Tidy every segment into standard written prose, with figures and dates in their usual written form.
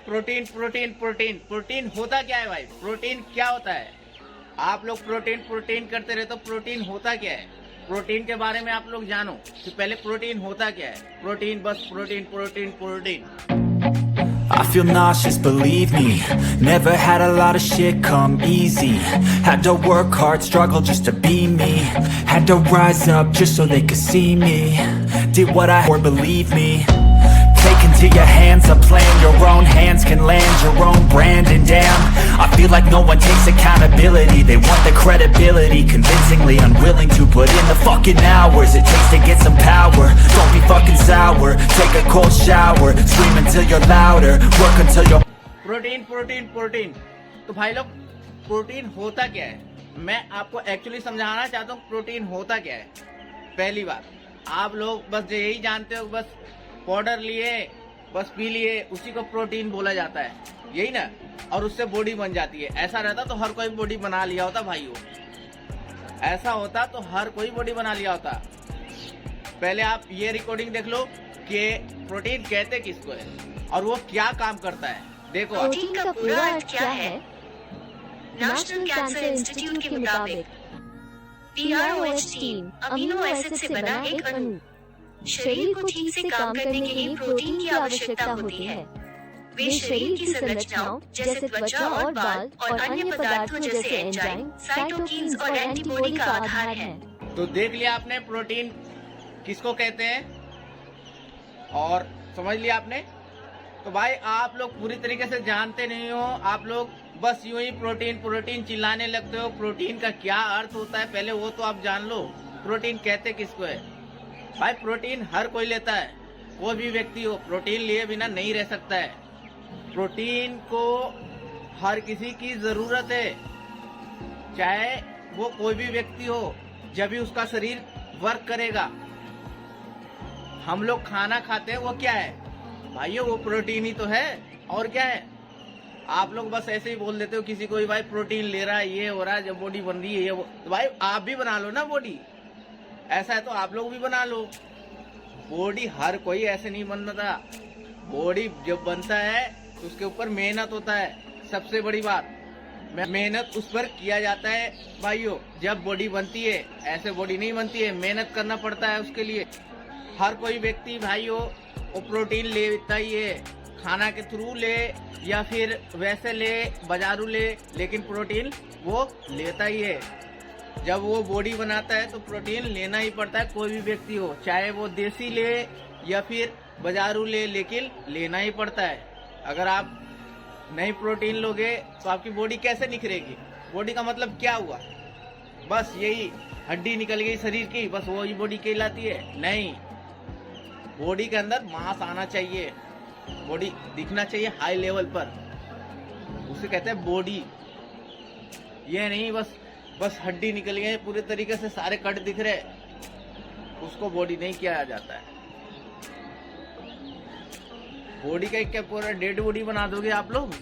Protein protein protein protein होता क्या है भाई? प्रोटीन क्या होता है? आप लोग प्रोटीन प्रोटीन करते रहे तो प्रोटीन होता क्या है? प्रोटीन के बारे में आप लोग जानो कि पहले प्रोटीन होता क्या है। प्रोटीन बस protein protein protein. I feel nauseous, believe me. Never had a lot of shit come easy. Had to work hard, struggle just to be me. Had to rise up just so they could see me. Did what I or believe me. Take into your hands a plan. Your own hands can land your own brand. And damn, I feel like no one takes accountability. They want the credibility, convincingly unwilling to put in the fucking hours it takes to get some power. Don't be fucking sour. Take a cold shower. Scream until you're louder. Work until you're protein protein protein. तो भाई लोग protein होता क्या है? मैं आपको actually समझाना चाहता हूँ प्रोटीन होता क्या है। पहली बात, आप लोग बस यही जानते हो, बस पाउडर लिए बस पी लिए, उसी को प्रोटीन बोला जाता है, यही ना? और उससे बॉडी बन जाती है। ऐसा रहता तो हर कोई बॉडी बना लिया होता भाइयों। ऐसा होता तो हर कोई बॉडी बना लिया होता। पहले आप ये रिकॉर्डिंग देख लो कि प्रोटीन कहते किसको है और वो क्या काम करता है। देखो, प्रोटीन का पूरा अर्थ क्या है? नेशनल कैंसर इंस्टीट्यूट के मुताबिक PROH3 अमीनो एसिड से बना एक अणु। शरीर को ठीक से काम करने के लिए प्रोटीन की आवश्यकता होती है। वे शरीर की संरचनाओं जैसे त्वचा और बाल और अन्य पदार्थों जैसे एंजाइम, साइटोकिन्स और एंटीबॉडी का आधार है। तो देख लिया आपने प्रोटीन किसको कहते हैं और समझ लिया आपने। तो भाई आप लोग पूरी तरीके से जानते नहीं हो, आप लोग बस यूं ही प्रोटीन प्रोटीन चिल्लाने लगते हो। प्रोटीन का क्या अर्थ होता है पहले वो तो आप जान लो। प्रोटीन कहते किसको है भाई? प्रोटीन हर कोई लेता है, कोई भी व्यक्ति हो प्रोटीन लिए बिना नहीं रह सकता है। प्रोटीन को हर किसी की जरूरत है, चाहे वो कोई भी व्यक्ति हो, जब भी उसका शरीर वर्क करेगा। हम लोग खाना खाते हैं, वो क्या है भाइयों? वो प्रोटीन ही तो है, और क्या है? आप लोग बस ऐसे ही बोल देते हो किसी को भी, भाई प्रोटीन ले रहा है, ये हो रहा है, जब बॉडी बन रही है ये वो। तो भाई आप भी बना लो ना बॉडी। ऐसा है तो आप लोग भी बना लो बॉडी। हर कोई ऐसे नहीं बनता। बॉडी जब बनता है तो उसके ऊपर मेहनत होता है। सबसे बड़ी बात, मेहनत उस पर किया जाता है भाइयों। जब बॉडी बनती है, ऐसे बॉडी नहीं बनती है, मेहनत करना पड़ता है उसके लिए। हर कोई व्यक्ति भाइयों वो प्रोटीन लेता ही है, खाना के थ्रू ले या फिर वैसे ले, बाजारू ले, लेकिन प्रोटीन वो लेता ही है। जब वो बॉडी बनाता है तो प्रोटीन लेना ही पड़ता है, कोई भी व्यक्ति हो, चाहे वो देसी ले या फिर बाजारू ले, लेकिन लेना ही पड़ता है। अगर आप नहीं प्रोटीन लोगे तो आपकी बॉडी कैसे निखरेगी? बॉडी का मतलब क्या हुआ? बस यही हड्डी निकल गई शरीर की, बस वही बॉडी कहलाती है? नहीं, बॉडी के अंदर मांस आना चाहिए, बॉडी दिखना चाहिए हाई लेवल पर, उसे कहते हैं बॉडी। ये नहीं बस हड्डी निकल गई पूरे तरीके से, सारे कट दिख रहे, उसको बॉडी नहीं किया जाता है। बॉडी का क्या पूरा डेड बॉडी बना दोगे आप लोग?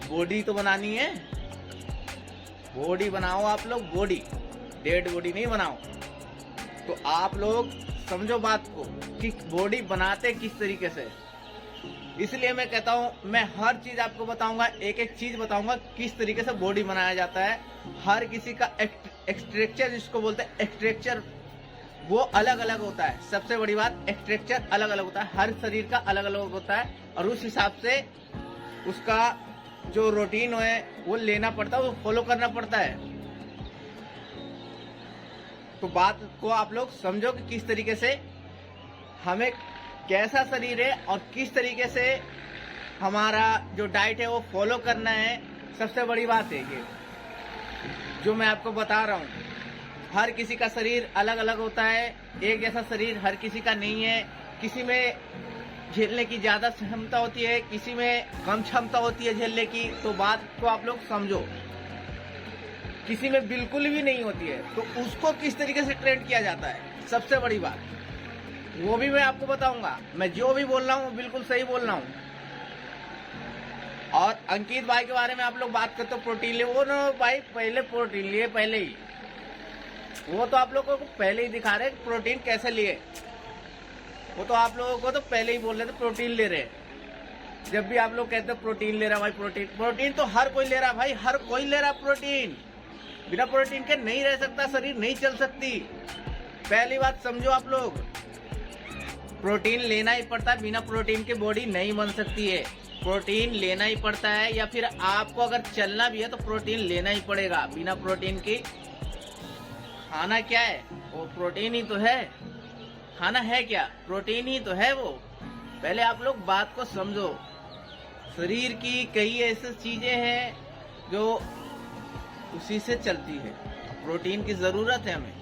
बॉडी तो बनानी है, बॉडी बनाओ आप लोग, बॉडी, डेड बॉडी नहीं बनाओ। तो आप लोग समझो बात को कि बॉडी बनाते किस तरीके से। इसलिए मैं कहता हूं, मैं हर चीज आपको बताऊंगा, एक एक चीज बताऊंगा किस तरीके से बॉडी बनाया जाता है। हर किसी का एक्सट्रक्चर जिसको बोलते हैं, एक्सट्रक्चर वो अलग अलग होता है। सबसे बड़ी बात, एक्सट्रक्चर अलग अलग होता है, हर शरीर का अलग अलग होता है, और उस हिसाब से उसका जो रूटीन है वो लेना पड़ता है, वो फॉलो करना पड़ता है। तो बात को आप लोग समझो कि किस तरीके से हमें कैसा शरीर है और किस तरीके से हमारा जो डाइट है वो फॉलो करना है। सबसे बड़ी बात है ये जो मैं आपको बता रहा हूँ। हर किसी का शरीर अलग अलग होता है, एक जैसा शरीर हर किसी का नहीं है। किसी में झेलने की ज्यादा क्षमता होती है, किसी में कम क्षमता होती है झेलने की। तो बात को आप लोग समझो, किसी में बिल्कुल भी नहीं होती है, तो उसको किस तरीके से ट्रेन किया जाता है, सबसे बड़ी बात वो भी मैं आपको बताऊंगा। मैं जो भी बोल रहा हूँ बिल्कुल सही बोल रहा हूँ। और अंकित भाई के बारे में आप लोग बात करते हो प्रोटीन लिए, वो ना भाई पहले प्रोटीन लिए, पहले ही वो तो आप लोगों को पहले ही दिखा रहे प्रोटीन कैसे लिए। वो तो आप लोगों को तो पहले ही बोल रहे थे प्रोटीन ले रहे। जब भी आप लोग कहते हो प्रोटीन ले रहा भाई, प्रोटीन तो हर कोई ले रहा भाई, हर कोई ले रहा प्रोटीन। बिना प्रोटीन के नहीं रह सकता, शरीर नहीं चल सकती। पहली बात समझो आप लोग, प्रोटीन लेना ही पड़ता है, बिना प्रोटीन के बॉडी नहीं बन सकती है। प्रोटीन लेना ही पड़ता है, या फिर आपको अगर चलना भी है तो प्रोटीन लेना ही पड़ेगा। बिना प्रोटीन की खाना क्या है? वो प्रोटीन ही तो है। खाना है क्या? प्रोटीन ही तो है वो। पहले आप लोग बात को समझो। शरीर की कई ऐसी चीजें हैं जो उसी से चलती है। प्रोटीन की जरूरत है हमें,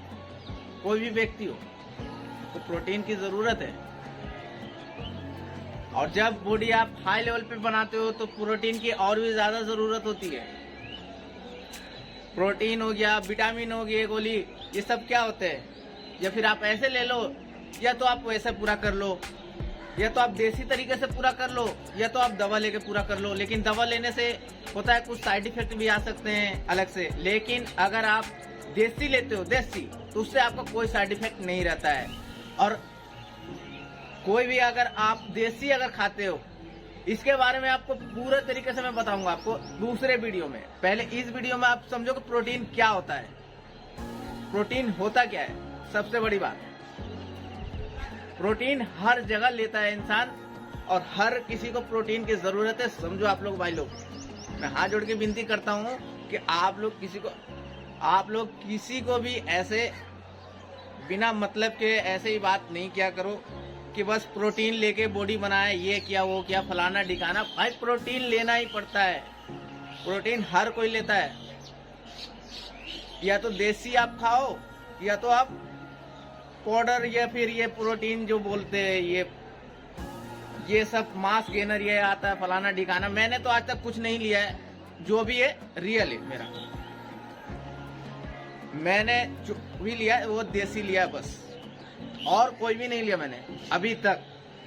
कोई भी व्यक्ति हो तो प्रोटीन की जरूरत है। और जब बॉडी आप हाई लेवल पे बनाते हो तो प्रोटीन की और भी ज्यादा जरूरत होती है। प्रोटीन हो गया, विटामिन हो गए, गोली, ये सब क्या होते हैं? या फिर आप ऐसे ले लो, या तो आप वैसे पूरा कर लो, या तो आप देसी तरीके से पूरा कर लो, या तो आप दवा लेके पूरा कर लो। लेकिन दवा लेने से होता है कुछ साइड इफेक्ट भी आ सकते हैं अलग से। लेकिन अगर आप देसी लेते हो, देसी, तो उससे आपका कोई साइड इफेक्ट नहीं रहता है। और कोई भी अगर आप देसी अगर खाते हो, इसके बारे में आपको पूरे तरीके से मैं बताऊंगा आपको दूसरे वीडियो में। पहले इस वीडियो में आप समझो कि प्रोटीन क्या होता है, प्रोटीन होता क्या है। सबसे बड़ी बात, प्रोटीन हर जगह लेता है इंसान, और हर किसी को प्रोटीन की जरूरत है। समझो आप लोग भाई लोग, मैं हाथ जोड़ के विनती करता हूँ कि आप लोग किसी को भी ऐसे बिना मतलब के ऐसे ही बात नहीं किया करो कि बस प्रोटीन लेके बॉडी बनाए, ये क्या वो क्या फलाना ढिकाना। भाई प्रोटीन लेना ही पड़ता है, प्रोटीन हर कोई लेता है। या तो देसी आप खाओ, या तो आप पाउडर, या फिर ये प्रोटीन जो बोलते हैं, ये सब मास गेनर ये आता है फलाना ढिकाना। मैंने तो आज तक कुछ नहीं लिया है, जो भी है रियल है मेरा। मैंने जो भी लिया है वो देसी लिया बस, और कोई भी नहीं लिया मैंने अभी तक।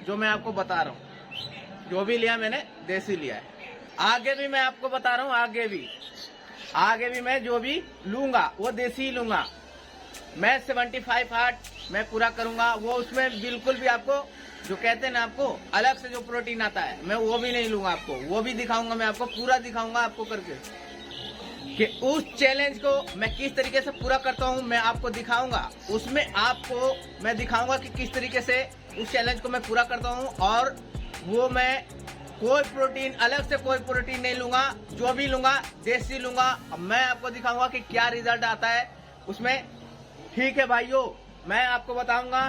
जो मैं आपको बता रहा हूँ, जो भी लिया मैंने देसी लिया है। आगे भी मैं आपको बता रहा हूँ, आगे भी मैं जो भी लूंगा वो देसी ही लूंगा। मैं 75 हार्ट मैं पूरा करूंगा, वो उसमें बिल्कुल भी आपको जो कहते हैं ना, आपको अलग से जो प्रोटीन आता है, मैं वो भी नहीं लूंगा। आपको वो भी दिखाऊंगा, मैं आपको पूरा दिखाऊंगा आपको करके, कि उस चैलेंज को मैं किस तरीके से पूरा करता हूं, मैं आपको दिखाऊंगा। उसमें आपको मैं दिखाऊंगा कि किस तरीके से उस चैलेंज को मैं पूरा करता हूं। और वो मैं कोई प्रोटीन अलग से कोई प्रोटीन नहीं लूंगा, जो भी लूंगा देसी लूंगा। मैं आपको दिखाऊंगा कि क्या रिजल्ट आता है उसमें। ठीक है भाइयों, मैं आपको बताऊंगा,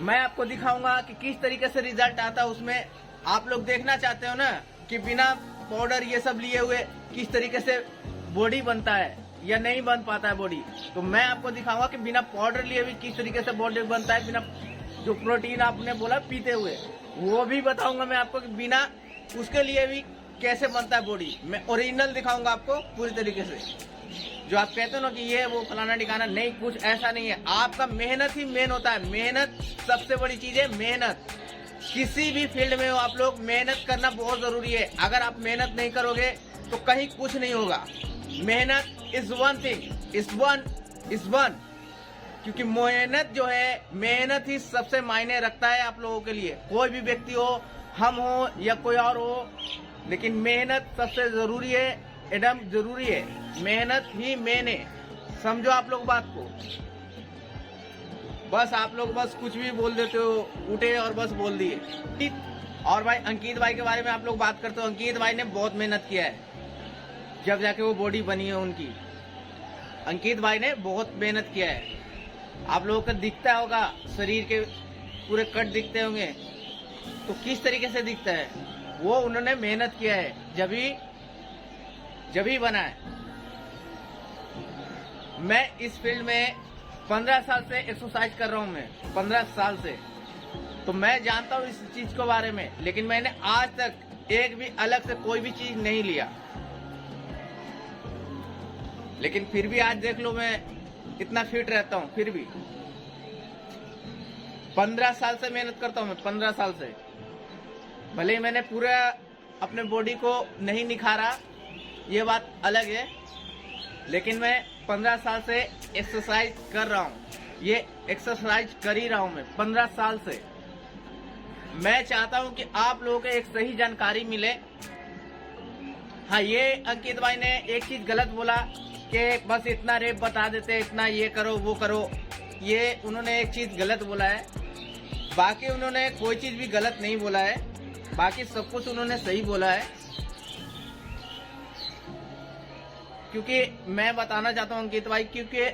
मैं आपको दिखाऊंगा कि किस तरीके से रिजल्ट आता है उसमें। आप लोग देखना चाहते हो ना कि बिना पाउडर ये सब लिए हुए किस तरीके से बॉडी बनता है या नहीं बन पाता है बॉडी, तो मैं आपको दिखाऊंगा कि बिना पाउडर लिए भी किस तरीके से बॉडी बनता है। बिना जो प्रोटीन आपने बोला पीते हुए, वो भी बताऊंगा मैं आपको कि बिना उसके लिए भी कैसे बनता है बॉडी। मैं ओरिजिनल दिखाऊंगा आपको पूरी तरीके से। जो आप कहते हो ना कि ये वो फलाना ठिकाना, नहीं, कुछ ऐसा नहीं है। आपका मेहनत ही मेन होता है। मेहनत सबसे बड़ी चीज है, मेहनत। किसी भी फील्ड में हो आप लोग, मेहनत करना बहुत जरूरी है। अगर आप मेहनत नहीं करोगे तो कहीं कुछ नहीं होगा। मेहनत is one thing, is one, क्योंकि मेहनत जो है, मेहनत ही सबसे मायने रखता है आप लोगों के लिए। कोई भी व्यक्ति हो, हम हो या कोई और हो, लेकिन मेहनत सबसे जरूरी है, एकदम जरूरी है। मेहनत ही मेन है, समझो आप लोग बात को। बस आप लोग बस कुछ भी बोल देते हो, उठे और बस बोल दिए। और भाई अंकित भाई के बारे में आप लोग बात करते हो, अंकित भाई ने बहुत मेहनत किया है, जब जाके वो बॉडी बनी है उनकी। अंकित भाई ने बहुत मेहनत किया है। आप लोगों को दिखता होगा, शरीर के पूरे कट दिखते होंगे, तो किस तरीके से दिखता है वो उन्होंने मेहनत किया है, जब ही बना है। मैं इस फील्ड में 15 साल से एक्सरसाइज कर रहा हूं, मैं 15 साल से, तो मैं जानता हूं इस चीज के बारे में। लेकिन मैंने आज तक एक भी अलग से कोई भी चीज नहीं लिया। लेकिन फिर भी आज देख लो मैं कितना फिट रहता हूं। फिर भी 15 साल से मेहनत करता हूं मैं, 15 साल से। भले ही मैंने पूरा अपने बॉडी को नहीं निखारा, ये बात अलग है, लेकिन मैं 15 साल से एक्सरसाइज कर रहा हूँ। ये एक्सरसाइज कर ही रहा हूँ मैं 15 साल से। मैं चाहता हूं कि आप लोगों को एक सही जानकारी मिले। हाँ, ये अंकित भाई ने एक चीज गलत बोला कि बस इतना रेप बता देते, इतना ये करो वो करो, ये उन्होंने एक चीज गलत बोला है। बाकी उन्होंने कोई चीज भी गलत नहीं बोला है, बाकी सब कुछ उन्होंने सही बोला है। क्योंकि मैं बताना चाहता हूँ अंकित भाई, क्योंकि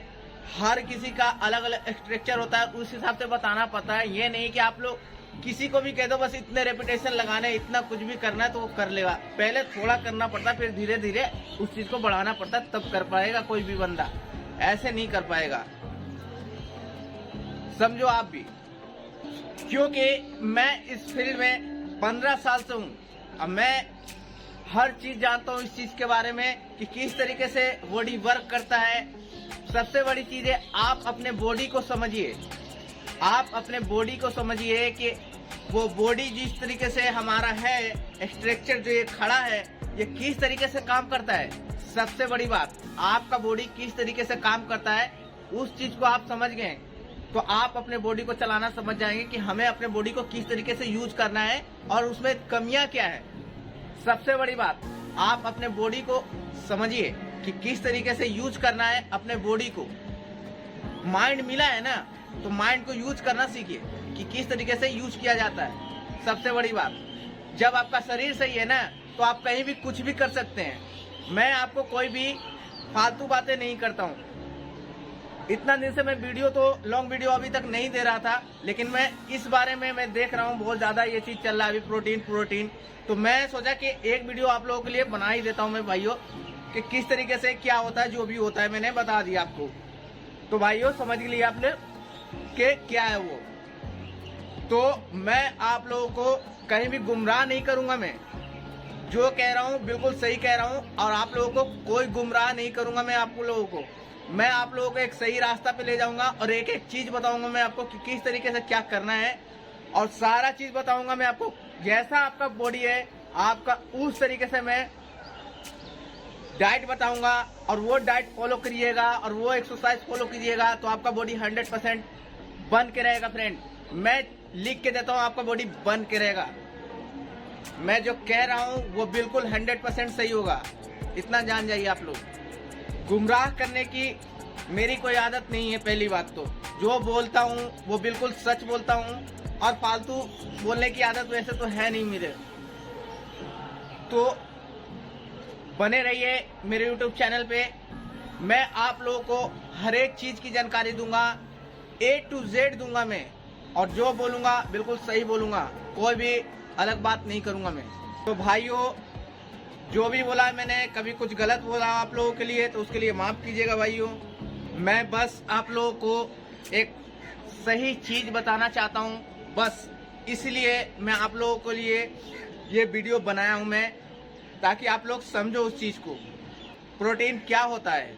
हर किसी का अलग अलग स्ट्रक्चर होता है, उस हिसाब से बताना पड़ता है। ये नहीं कि आप लोग किसी को भी कह दो बस इतने रेपुटेशन लगाने, इतना कुछ भी करना है तो वो कर लेगा। पहले थोड़ा करना पड़ता, फिर धीरे धीरे उस चीज को बढ़ाना पड़ता, तब कर पाएगा कोई भी बंदा, ऐसे नहीं कर पाएगा, समझो आप भी। क्योंकि मैं इस फील्ड में 15 साल से हूँ, अब मैं हर चीज जानता हूँ इस चीज के बारे में कि किस तरीके से बॉडी वर्क करता है। सबसे बड़ी चीज है आप अपने बॉडी को समझिए, आप अपने बॉडी को समझिए कि वो बॉडी जिस तरीके से हमारा है, स्ट्रक्चर जो ये खड़ा है, ये किस तरीके से काम करता है। सबसे बड़ी बात, आपका बॉडी किस तरीके से काम करता है, उस चीज को आप समझ गए तो आप अपने बॉडी को चलाना समझ जाएंगे कि हमें अपने बॉडी को किस तरीके से यूज करना है और उसमें कमियां क्या है। सबसे बड़ी बात, आप अपने बॉडी को समझिए कि किस तरीके से यूज करना है अपने बॉडी को। माइंड मिला है ना, तो माइंड को यूज करना सीखिए कि किस तरीके से यूज किया जाता है। सबसे बड़ी बात, जब आपका शरीर सही है ना, तो आप कहीं भी कुछ भी कर सकते हैं। मैं आपको कोई भी फालतू बातें नहीं करता हूँ। इतना दिन से मैं वीडियो तो लॉन्ग वीडियो अभी तक नहीं दे रहा था, लेकिन मैं इस बारे में मैं देख रहा हूँ बहुत ज्यादा ये चीज चल रहा है अभी, प्रोटीन। तो मैं सोचा कि एक वीडियो आप लोगों के लिए बना ही देता हूँ मैं भाइयों, कि किस तरीके से क्या होता है, जो भी होता है मैंने बता दिया आपको। तो भाइयों समझ लिया आपने कि क्या है वो। तो मैं आप लोगों को कहीं भी गुमराह नहीं करूंगा, मैं जो कह रहा हूँ बिल्कुल सही कह रहा हूँ, और आप लोगों को कोई गुमराह नहीं करूंगा। मैं आप लोगों को एक सही रास्ता पे ले जाऊंगा और एक एक चीज बताऊंगा मैं आपको कि किस तरीके से क्या करना है, और सारा चीज बताऊंगा मैं आपको। जैसा आपका बॉडी है आपका, उस तरीके से मैं डाइट बताऊंगा, और वो डाइट फॉलो करिएगा और वो एक्सरसाइज फॉलो कीजिएगा तो आपका बॉडी 100% बन के रहेगा। फ्रेंड, मैं लिख के देता हूँ, आपका बॉडी बन के रहेगा। मैं जो कह रहा हूँ वो बिल्कुल 100% सही होगा, इतना जान जाइए आप लोग। गुमराह करने की मेरी कोई आदत नहीं है। पहली बात तो जो बोलता हूँ वो बिल्कुल सच बोलता हूँ, और फालतू बोलने की आदत वैसे तो है नहीं मेरे। तो बने रहिए मेरे YouTube चैनल पे, मैं आप लोगों को हर एक चीज की जानकारी दूंगा, A to Z दूंगा मैं, और जो बोलूंगा बिल्कुल सही बोलूंगा, कोई भी अलग बात नहीं करूंगा मैं। तो भाइयों, जो भी बोला मैंने, कभी कुछ गलत बोला आप लोगों के लिए तो उसके लिए माफ कीजिएगा भाइयों। मैं बस आप लोगों को एक सही चीज बताना चाहता हूं, बस इसलिए मैं आप लोगों के लिए ये वीडियो बनाया हूं मैं, ताकि आप लोग समझो उस चीज को, प्रोटीन क्या होता है।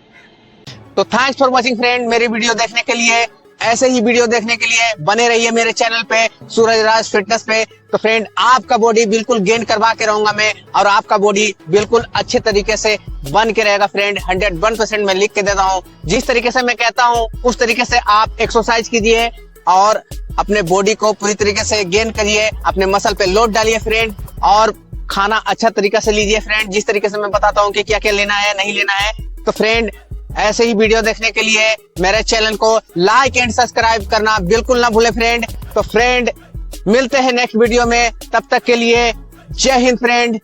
तो थैंक्स फॉर वॉचिंग फ्रेंड। मेरी वीडियो देखने के लिए, ऐसे ही वीडियो देखने के लिए बने रहिए मेरे चैनल पे, सूरज राज फिटनेस पे। तो फ्रेंड, आपका बॉडी बिल्कुल गेन करवा के रहूंगा मैं, और आपका बॉडी बिल्कुल अच्छे तरीके से बन के रहेगा फ्रेंड। 101% मैं लिख के देता हूँ। जिस तरीके से मैं कहता हूँ उस तरीके से आप एक्सरसाइज कीजिए और अपने बॉडी को पूरी तरीके से गेन करिए, अपने मसल पे लोड डालिए फ्रेंड, और खाना अच्छा तरीका से लीजिए फ्रेंड, जिस तरीके से मैं बताता हूँ कि क्या क्या लेना है नहीं लेना है। तो फ्रेंड, ऐसे ही वीडियो देखने के लिए मेरे चैनल को लाइक एंड सब्सक्राइब करना बिल्कुल ना भूले फ्रेंड। तो फ्रेंड, मिलते हैं नेक्स्ट वीडियो में, तब तक के लिए जय हिंद फ्रेंड,